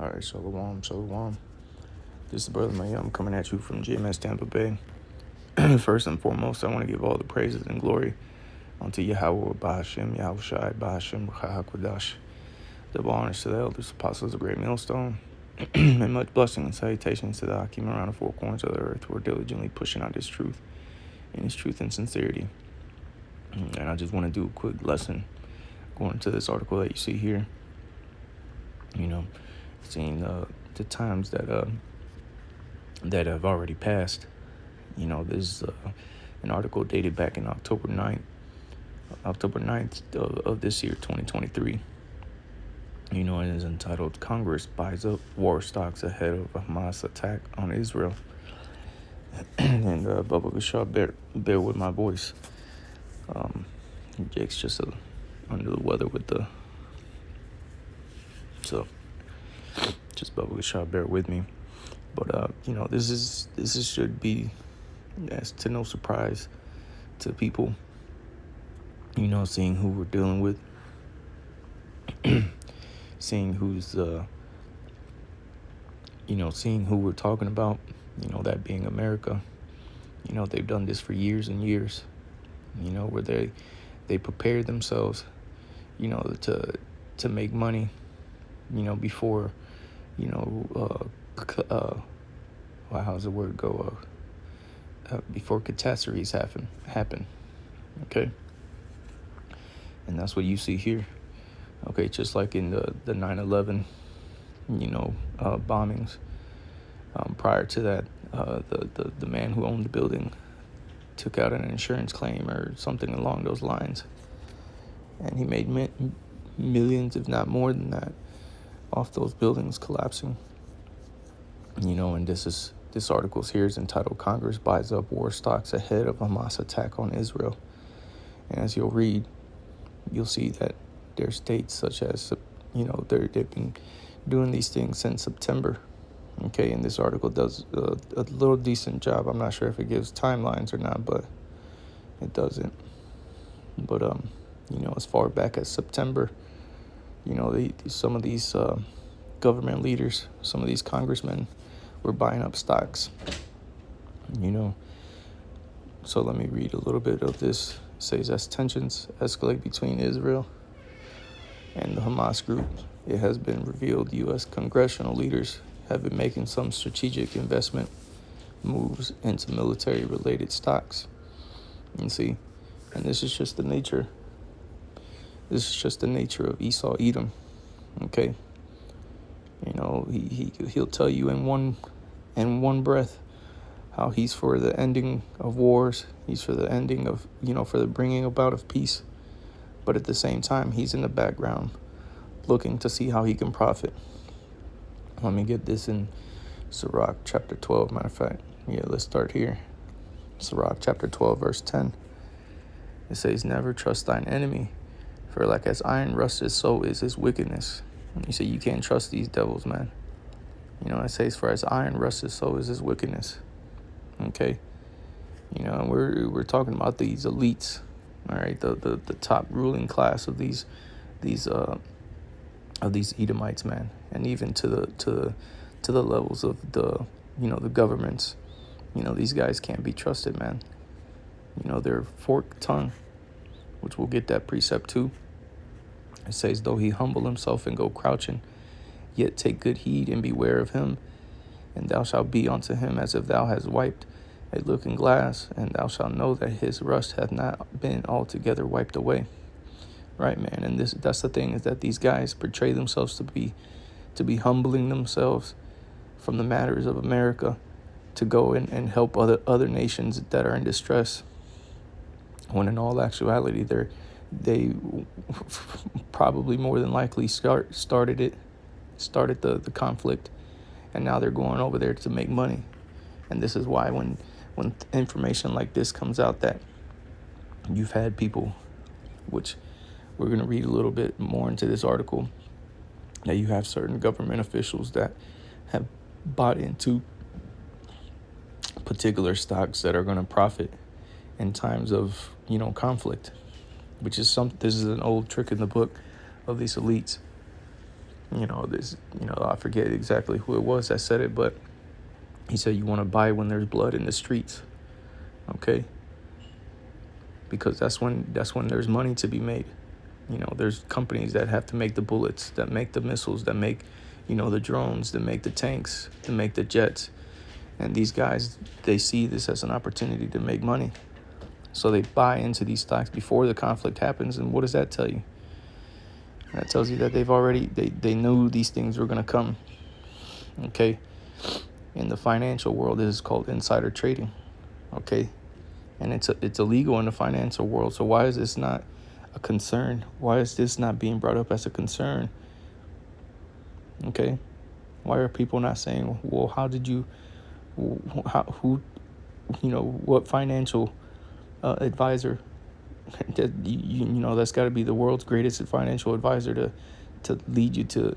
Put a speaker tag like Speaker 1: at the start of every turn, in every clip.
Speaker 1: All right, shalom, shalom. This is Brother Mayum coming at you from GMS Tampa Bay. First and foremost, I want to give all the praises and glory unto Yahweh, Bahashem, Yahushai, Bahashem, Chahakwadash. Double honors to the elders, apostles of Great Millstone, and much blessing and salutations to the Hakim around the four corners of the earth who are diligently pushing out His truth and sincerity. And I just want to do a quick lesson going into this article that you see here. Seeing the times that have already passed. This is an article dated back in October 9th of this year, 2023. It is entitled, Congress Buys Up War Stocks Ahead of Hamas Attack on Israel. And Bubba Gashar, bear with my voice. Jake's just under the weather so just Bubba Gashar, bear with me. But this should be as to no surprise to people, seeing who we're dealing with, seeing who's seeing who we're talking about, that being America. They've done this for years and years, where they prepared themselves, to make money, before, how's the word go? Before catastrophes happen. Okay. And that's what you see here. Okay. Just like in the 9/11, bombings. Prior to that, the man who owned the building took out an insurance claim or something along those lines, and he made millions, if not more than that, off those buildings collapsing. And this article here is entitled, Congress Buys Up War Stocks Ahead of Hamas Attack on Israel. And as you'll read, you'll see that there's dates such as, they've been doing these things since September. Okay, and this article does a little decent job. I'm not sure if it gives timelines or not, but it doesn't. But, as far back as September, some of these government leaders, some of these congressmen were buying up stocks, So let me read a little bit of this. It says, as tensions escalate between Israel and the Hamas group, it has been revealed U.S. congressional leaders have been making some strategic investment moves into military-related stocks. And see, and this is just the nature of Esau Edom. Okay, he'll tell you in one breath how he's for the ending of wars, he's for the ending of, for the bringing about of peace, but at the same time he's in the background looking to see how he can profit. Let me get this in Sirach chapter 12. Matter of fact, let's start here. Sirach chapter 12 verse 10. It says, never trust thine enemy, for like as iron rusteth, so is his wickedness. And you say you can't trust these devils, man. It says, for as iron rusteth, so is his wickedness. Okay. And we're talking about these elites, all right, the top ruling class of these Edomites, man, and even to the levels of the governments. These guys can't be trusted, man. Their forked tongue, which we'll get that precept too. It says, though he humble himself and go crouching, yet take good heed and beware of him. And thou shalt be unto him as if thou hast wiped a looking glass, and thou shalt know that his rust hath not been altogether wiped away. Right, man. And that's the thing, is that these guys portray themselves to be humbling themselves from the matters of America to go and help other nations that are in distress, when in all actuality they probably more than likely started the conflict, and now they're going over there to make money. And this is why when information like this comes out, that you've had people, which we're going to read a little bit more into this article, that you have certain government officials that have bought into particular stocks that are going to profit in times of, conflict, which is this is an old trick in the book of these elites. I forget exactly who it was that said it, but he said you want to buy when there's blood in the streets, okay? Because that's when there's money to be made. There's companies that have to make the bullets, that make the missiles, that make, the drones, that make the tanks, that make the jets. And these guys, they see this as an opportunity to make money. So they buy into these stocks before the conflict happens. And what does that tell you? That tells you that they knew these things were going to come. Okay. In the financial world, this is called insider trading. Okay. And it's illegal in the financial world. So why is this not a concern? Why is this not being brought up as a concern? Okay. Why are people not saying, well, what financial advisor that that's got to be the world's greatest financial advisor to lead you to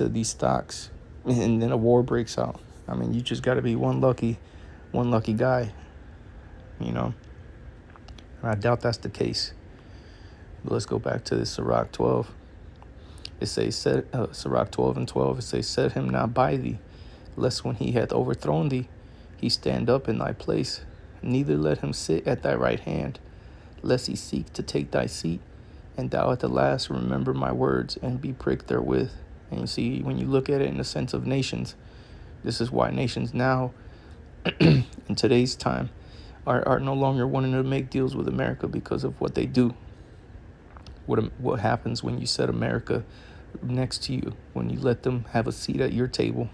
Speaker 1: these stocks, and then a war breaks out. I mean, you just got to be one lucky guy, and I doubt that's the case. But let's go back to this Sirach 12. It says, Sirach 12:12, it says, set him not by thee, lest when he hath overthrown thee, he stand up in thy place. Neither let him sit at thy right hand, lest he seek to take thy seat, and thou at the last remember my words, and be pricked therewith. And you see, when you look at it in the sense of nations, this is why nations now, in today's time, are no longer wanting to make deals with America because of what they do. What happens when you set America next to you, when you let them have a seat at your table.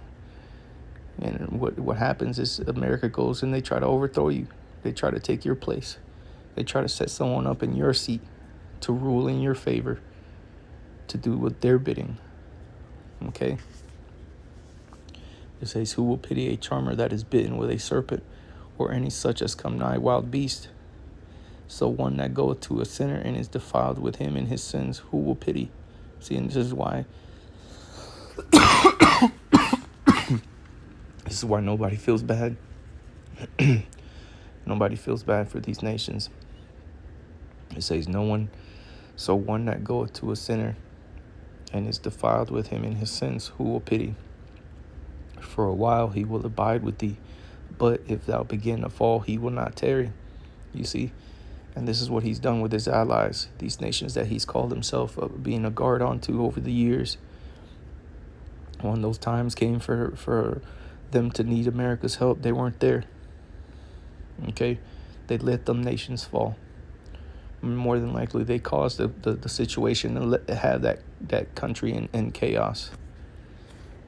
Speaker 1: And what happens is America goes and they try to overthrow you. They try to take your place. They try to set someone up in your seat to rule in your favor, to do what they're bidding. Okay? It says, who will pity a charmer that is bitten with a serpent, or any such as come nigh wild beast? So one that goeth to a sinner and is defiled with him in his sins, who will pity? See, and this is why nobody feels bad. Nobody feels bad for these nations. It says, so one that goeth to a sinner and is defiled with him in his sins, who will pity? For a while he will abide with thee, but if thou begin to fall, he will not tarry. You see? And this is what he's done with his allies, these nations that he's called himself being a guard onto over the years. When those times came for them to need America's help, they weren't there. Okay? They let them nations fall. More than likely, they caused the situation to have that country in chaos.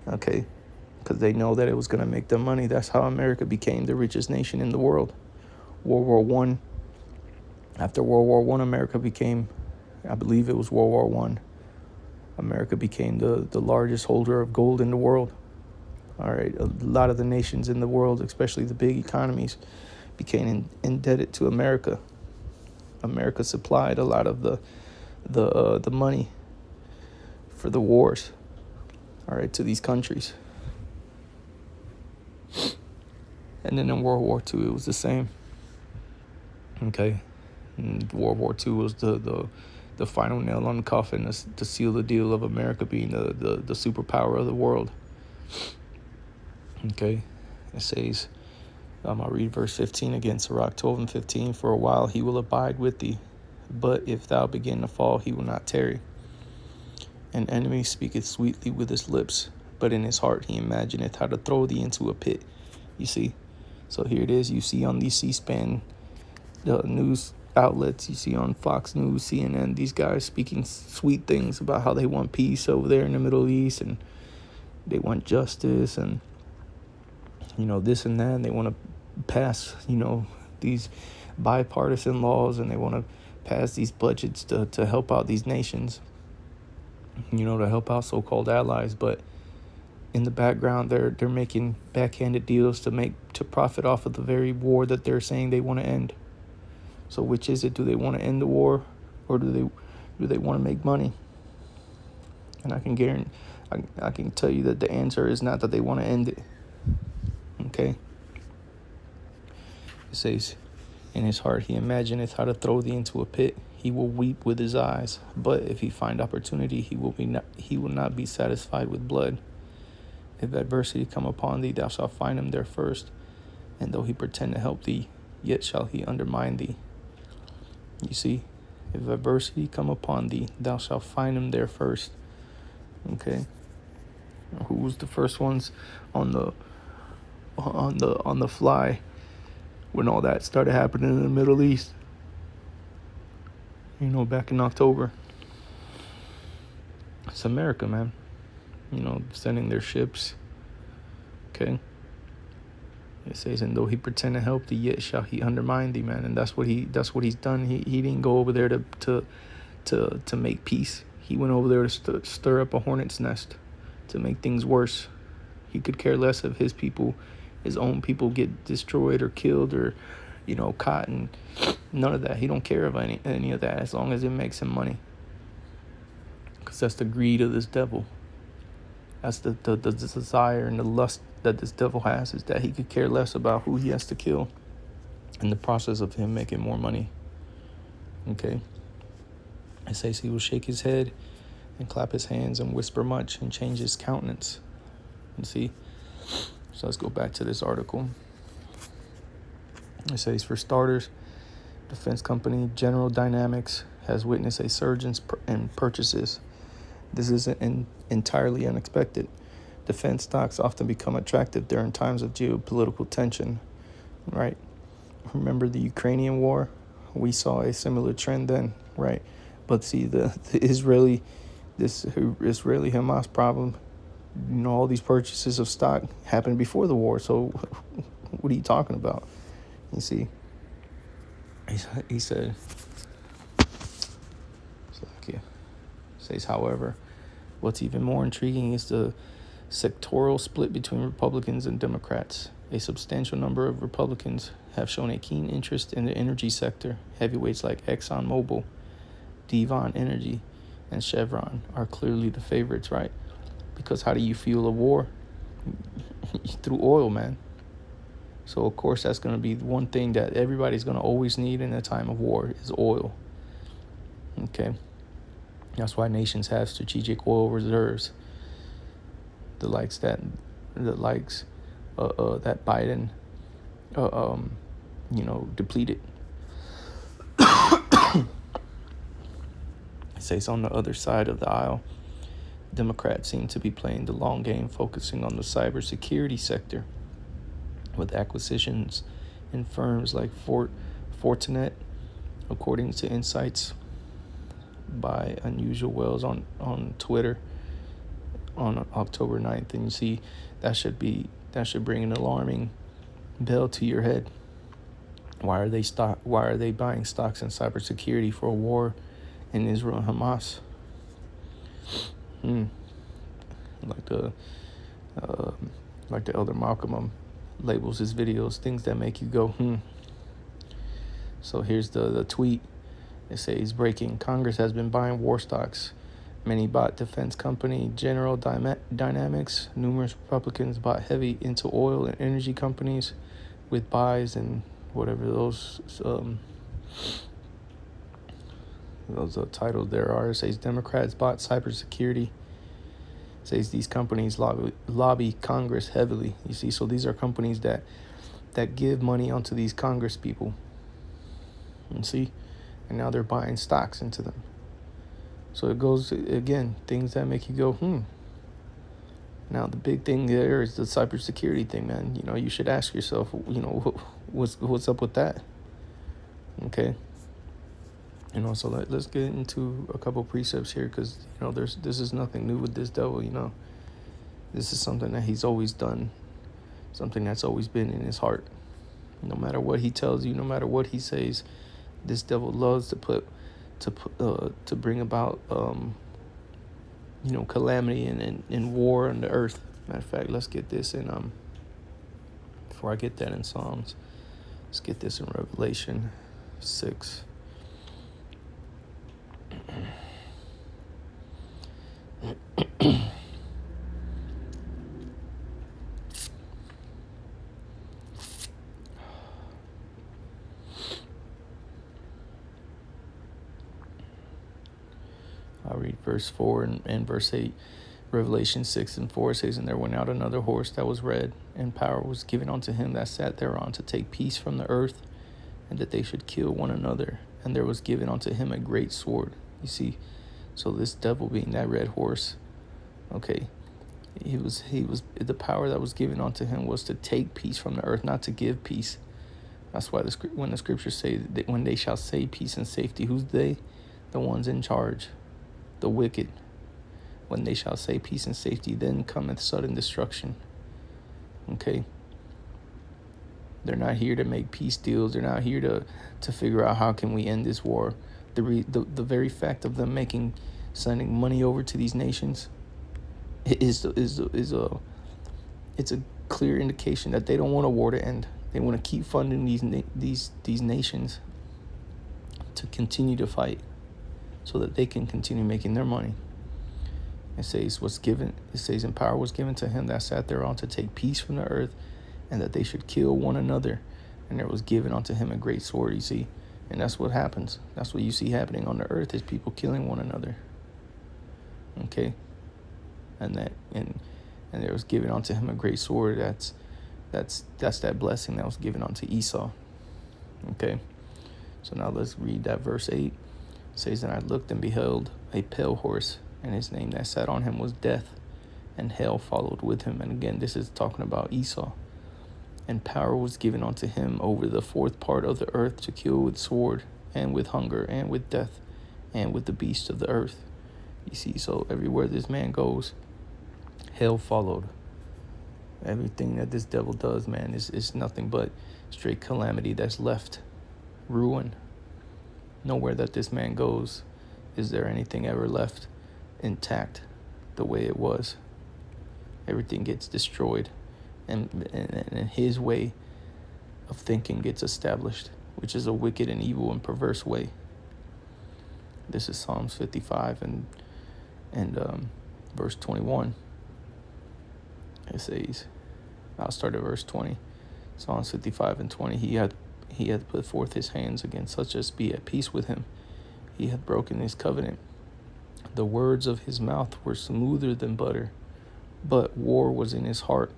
Speaker 1: Okay? Because they know that it was going to make them money. That's how America became the richest nation in the world. World War I. After World War I, America became, I believe it was World War I, America became the largest holder of gold in the world. All right, a lot of the nations in the world, especially the big economies, became indebted to America. America supplied a lot of the money for the wars, all right, to these countries. And then in World War II, it was the same. Okay. And World War II was the final nail on the coffin to seal the deal of America being the superpower of the world. Okay, it says, I'll read verse 15 again, Sirach 12:15. For a while he will abide with thee, but if thou begin to fall, he will not tarry. An enemy speaketh sweetly with his lips, but in his heart he imagineth how to throw thee into a pit. You see? So here it is. You see on these C-SPAN news outlets, you see on Fox News, CNN, these guys speaking sweet things about how they want peace over there in the Middle East, and they want justice, and this and that, and they want to pass these bipartisan laws, and they want to pass these budgets to help out these nations, to help out so-called allies. But in the background, they're making backhanded deals to profit off of the very war that they're saying they want to end. So which is it? Do they want to end the war, or do they want to make money? And I can tell you that the answer is not that they want to end it. Okay. It says, in his heart he imagineth how to throw thee into a pit. he will weep with his eyes. But if he find opportunity, he will not be satisfied with blood. If adversity come upon thee, thou shalt find him there first. And though he pretend to help thee, yet shall he undermine thee. You see, if adversity come upon thee, thou shalt find him there first. Okay. Who was the first ones on the fly when all that started happening in the Middle East? You know, back in October. It's America, man. You know, sending their ships. Okay. It says, and though he pretend to help thee, yet shall he undermine thee, man. And that's what he's done. He didn't go over there to make peace. He went over there to stir up a hornet's nest, to make things worse. He could care less if his people, his own people, get destroyed or killed or, you know, caught, and none of that. He don't care about any of that as long as it makes him money. Because that's the greed of this devil. That's the desire and the lust that this devil has, is that he could care less about who he has to kill in the process of him making more money. Okay? It says he will shake his head and clap his hands and whisper much and change his countenance. You see? So let's go back to this article. It says, for starters, defense company General Dynamics has witnessed a surge in purchases. This isn't entirely unexpected. Defense stocks often become attractive during times of geopolitical tension, right? Remember the Ukrainian war? We saw a similar trend then, right? But see, the Israeli Hamas problem, you know, all these purchases of stock happened before the war. So what are you talking about? You see, he said, says, however, what's even more intriguing is the sectoral split between Republicans and Democrats. A substantial number of Republicans have shown a keen interest in the energy sector. Heavyweights like ExxonMobil, Devon Energy, and Chevron are clearly the favorites, right? Because how do you fuel a war? Through oil, man. So, of course, that's going to be one thing that everybody's going to always need in a time of war is oil. Okay? That's why nations have strategic oil reserves. The likes that Biden, depleted. It says on the other side of the aisle, Democrats seem to be playing the long game, focusing on the cybersecurity sector, with acquisitions in firms like Fortinet, according to insights by Unusual Wells on Twitter on October 9th. And you see, that should bring an alarming bell to your head. Why are they buying stocks in cybersecurity for a war in Israel and Hamas? Like the elder Malcolm labels his videos, things that make you go, So here's the tweet. It says, breaking, Congress has been buying war stocks. Many bought defense company General Dynamics. Numerous Republicans bought heavy into oil and energy companies with buys and whatever those titles there are. It says Democrats bought cybersecurity. It says these companies lobby Congress heavily. You see, so these are companies that give money onto these Congress people. You see, and now they're buying stocks into them. So it goes, again, things that make you go, Now, the big thing there is the cybersecurity thing, man. You know, you should ask yourself, what's up with that? Okay? You know, so let's get into a couple precepts here because, this is nothing new with this devil, This is something that he's always done, something that's always been in his heart. No matter what he tells you, no matter what he says, this devil loves to bring about, calamity and war on the earth. Matter of fact, let's get this in, before I get that in Psalms, let's get this in Revelation 6. verse 4 and verse 8. Revelation 6:4 says, "And there went out another horse that was red, and power was given unto him that sat thereon to take peace from the earth, and that they should kill one another. And there was given unto him a great sword." You see, so this devil being that red horse, okay, he was the power that was given unto him was to take peace from the earth, not to give peace. That's why when the scriptures say that when they shall say peace and safety, who's they? The ones in charge, the wicked. When they shall say peace and safety, then cometh sudden destruction. Okay? They're not here to make peace deals. They're not here to figure out how can we end this war. The very fact of them sending money over to these nations is a clear indication that they don't want a war to end. They want to keep funding these nations to continue to fight, so that they can continue making their money. It says, "And power was given to him that sat thereon to take peace from the earth, and that they should kill one another. And there was given unto him a great sword." You see, and that's what happens. That's what you see happening on the earth, is people killing one another. Okay, and there was given unto him a great sword. That's that blessing that was given unto Esau. Okay, so now let's read that verse 8. It says, "And I looked and beheld a pale horse, and his name that sat on him was Death, and hell followed with him." And again, this is talking about Esau. "And power was given unto him over the fourth part of the earth to kill with sword, and with hunger, and with death, and with the beasts of the earth." You see, so everywhere this man goes, hell followed. Everything that this devil does, man, is nothing but straight calamity that's left. Ruin. Nowhere that this man goes is there anything ever left intact the way it was. Everything gets destroyed, and his way of thinking gets established, which is a wicked and evil and perverse way. This is Psalms 55 and verse 21. It says, I'll start at verse 20. Psalms 55 and 20. He hath put forth his hands against such as be at peace with him. He hath broken his covenant. The words of his mouth were smoother than butter, but war was in his heart.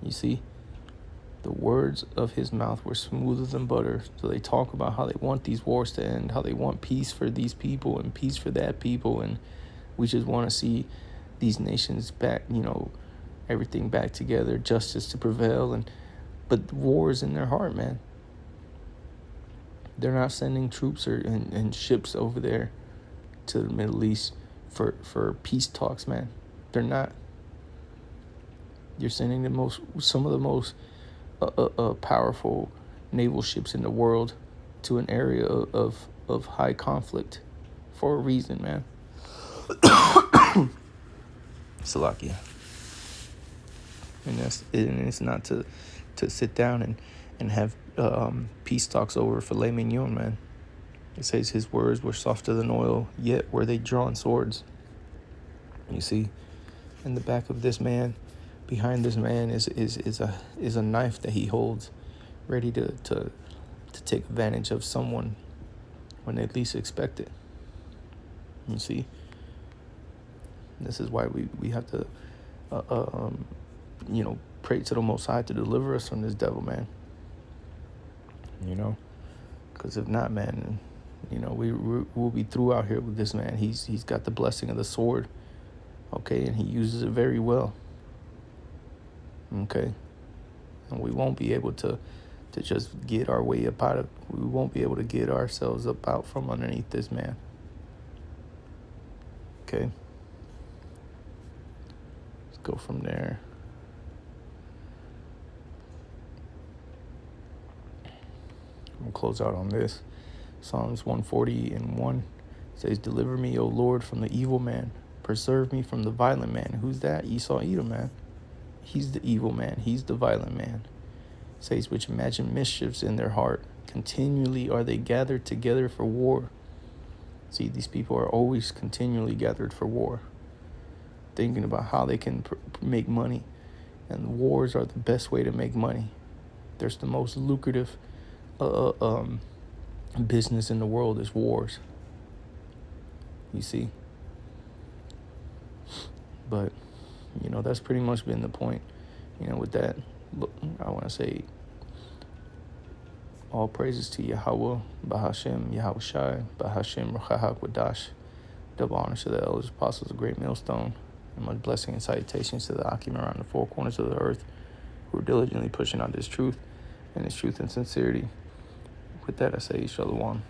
Speaker 1: You see, the words of his mouth were smoother than butter. So they talk about how they want these wars to end, how they want peace for these people and peace for that people, and we just want to see these nations back, everything back together, justice to prevail, but war is in their heart, man. They're not sending troops and ships over there to the Middle East for peace talks, man. They're not. You're sending some of the most powerful naval ships in the world to an area of high conflict for a reason, man. Salakia. And it's not to sit down and have peace talks over filet mignon, man. It says his words were softer than oil, yet were they drawn swords. You see, in the back of this man, behind this man is a knife that he holds, ready to take advantage of someone when they least expect it. You see, this is why we have to pray to the Most High to deliver us from this devil, man. Because if not, man, we'll be through out here with this man. He's got the blessing of the sword, okay, and he uses it very well, okay, and we won't be able to just get our way up out of. We won't be able to get ourselves up out from underneath this man, okay. Let's go from there. We'll close out on this. Psalms 140 and 1 says, "Deliver me, O Lord, from the evil man. Preserve me from the violent man." Who's that? Esau, Edom, man. He's the evil man. He's the violent man. It says, "Which imagine mischiefs in their heart. Continually are they gathered together for war." See, these people are always continually gathered for war, thinking about how they can make money. And wars are the best way to make money. There's the most lucrative business in the world is wars. You see, But, that's pretty much been the point. With that, look, I want to say all praises to Yahweh, Bahashem, Yahweh Shai, Bahashem, Rachahak Wadash. Double honors to the elders, apostles of Great Millstone, and much blessing and salutations to the Akim around the four corners of the earth who are diligently pushing out this truth and sincerity. With that, I say Shalom.